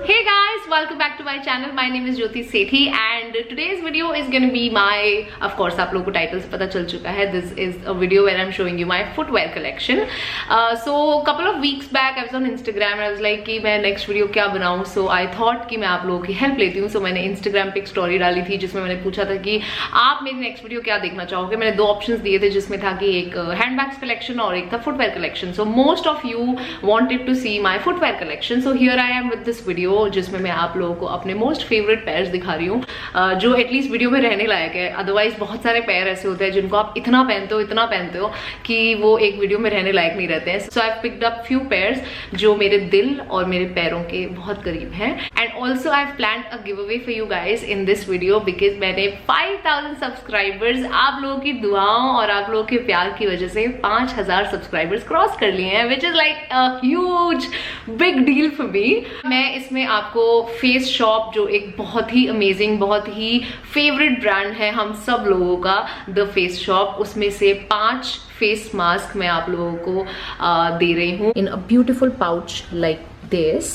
Hey guys, welcome back to my channel. My name is Jyoti Sethi and today's video is going to be my, of course आप लोगों को title से पता चल चुका है, this is a video where I'm showing you my footwear collection. So couple of weeks back I was on Instagram and I was like कि मैं next video क्या बनाऊँ. So I thought कि मैं आप लोगों की help लेती हूँ. So मैंने Instagram पे एक story डाली थी जिसमें मैंने पूछा था कि आप मेरी next video क्या देखना चाहोगे. मैंने दो options दिए थे जिसमें था कि एक handbags collection और एक था footwear collection. So most of you wanted to see my footwear collection. So here I am with this video जिसमें मैं आप लोगों को अपने मोस्ट फेवरेट पेयर्स दिखा रही हूँ जो एटलीस्ट वीडियो में रहने लायक है. अदरवाइज बहुत सारे पेयर ऐसे होते हैं जिनको आप इतना पहनते हो कि वो एक वीडियो में रहने लायक नहीं रहते हैं. So I have picked up few pairs जो मेरे दिल और मेरे पैरों के बहुत करीब हैं. And also I have planned a give away for you guys in this video because मैंने 5000 सब्सक्राइबर्स आप लोगों की दुआओं और आप लोगों के प्यार की वजह से 5000 सब्सक्राइबर्स क्रॉस कर लिए हैं, which is like a huge big deal for me. मैं इसमें आपको फेस शॉप जो एक बहुत ही अमेजिंग, बहुत ही फेवरेट ब्रांड है हम सब लोगों का, द फेस शॉप, उसमें से 5 फेस मास्क मैं आप लोगों को दे रही हूँ in a beautiful pouch like this.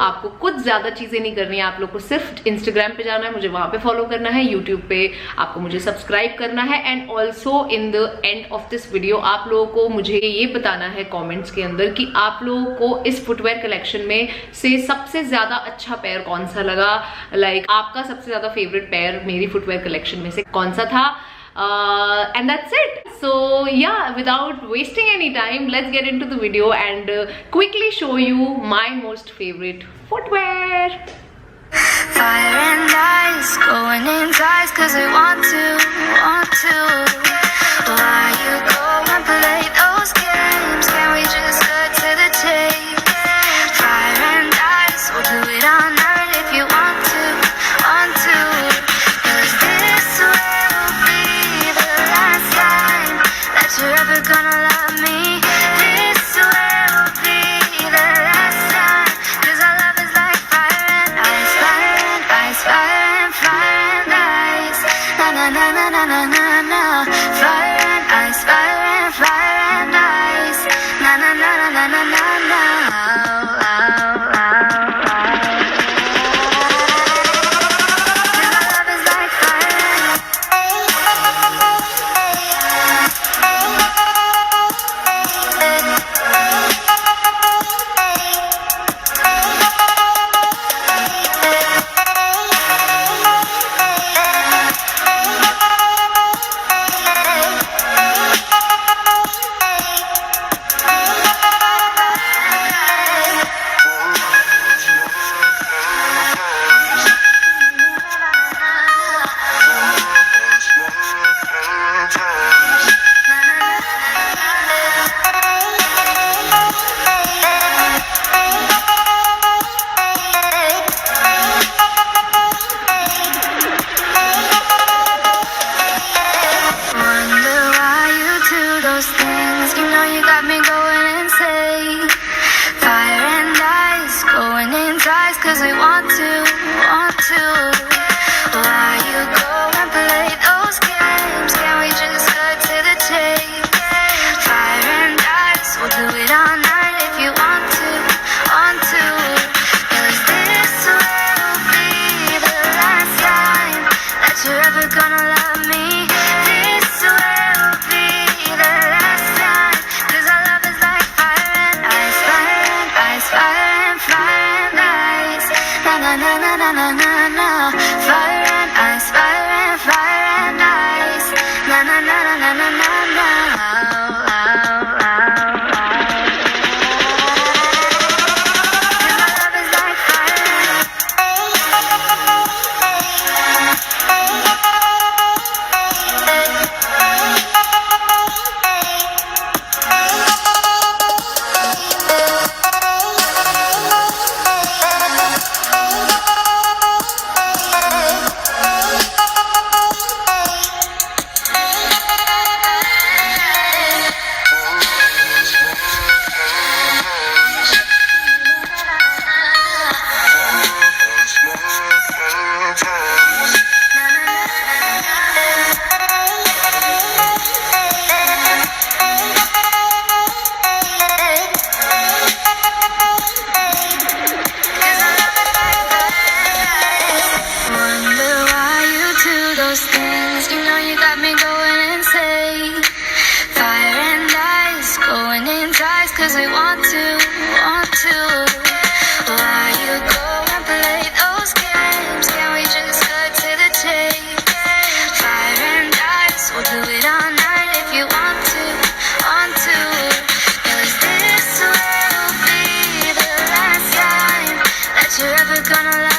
आपको कुछ ज्यादा चीजें नहीं करनी है, आप लोग को सिर्फ इंस्टाग्राम पे जाना है, मुझे वहां पे फॉलो करना है, यूट्यूब पे आपको मुझे सब्सक्राइब करना है. And also in the end of this video आप लोगों को मुझे ये बताना है कमेंट्स के अंदर कि आप लोगों को इस फुटवेयर कलेक्शन में से सबसे ज्यादा अच्छा पेयर कौन सा लगा. लाइक आपका सबसे ज्यादा फेवरेट पेयर मेरी फुटवेयर कलेक्शन में से कौन सा था. And that's it. So yeah, without wasting any time, let's get into the video and quickly show you my most favorite footwear. Fire and ice going in ties cause we want to. Why you go and play those games? Can we just cut to the chase? Fire and ice, we'll do it all night if you want to. Cause this will be the last time that you're ever gonna love me. This will be the last time cause our love is like fire and ice. Fire and ice, fire and ice. Na na na na na na na na. Fire and ice, fire and ice. Na na na na na na na na. Cause we want to. Why you go and play those games? Can we just cut to the chase? Fire and ice, we'll do it all night if you want to. Cause this will be the last time that you're ever gonna love me. This will be the last time cause our love is like fire and ice. Fire and ice, fire and ice. Na na na na na na na na. Fire and ice, fire and ice. Na na na na na na na na. Cause my love is like fire. you're ever gonna love